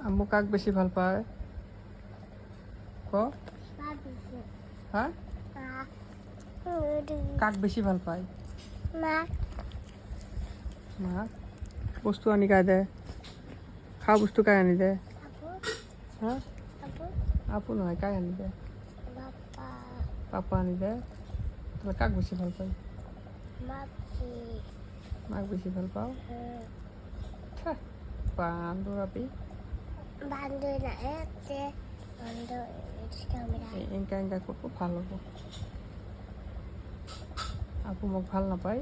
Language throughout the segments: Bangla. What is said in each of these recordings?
আম্মু কাক বেশি ভাল পায় ক হ্যাঁ কাক বেশি ভাল পায় মা বস্তু আনি কাই দে খাওয়া বস্তু কাই আনি দে হ্যাঁ আপু নহয় কাই আনি দে পাপা আনি দে তাহলে কাক বেশি ভাল পাই মাক বেশি ভাল পাও বান্দর আপি এঙ্কা এঙ্কা করবো ভালো হবো আপু মোক ভাল নাপায়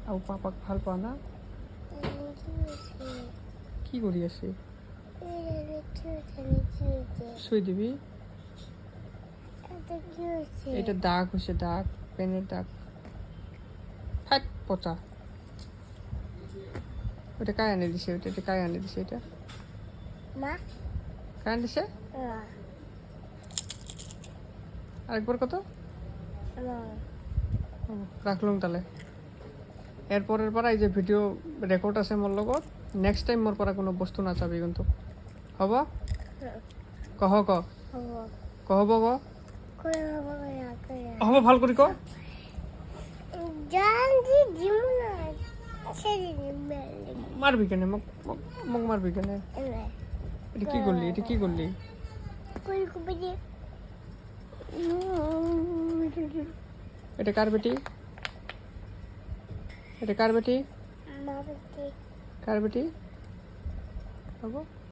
আপু পাপাক ভাল পাও না কি করি আছে শুই দিবি এটা দাগ হয়েছে দাগ পেনের দাগ হাট পচা ওটা কায় আনে দিছে ওটা কায় আনে দিছে এটা কায় আনে দিছে আরেকবার কত রাখলুম তাহলে এরপরের পর এই যে ভিডিও রেকর্ড আছে মোর লগত নেক্সট টাইম মোর পরা কোনো বস্তু না চাবি কিন্তু হব কহ ক কহব ক হব ভাল করি ক মারবি কেনে মোক মোক মারবি কেনে এটা কি করলি এটা কি করলি এটা কার বেটি এটা কার বেটি কার বেটি হব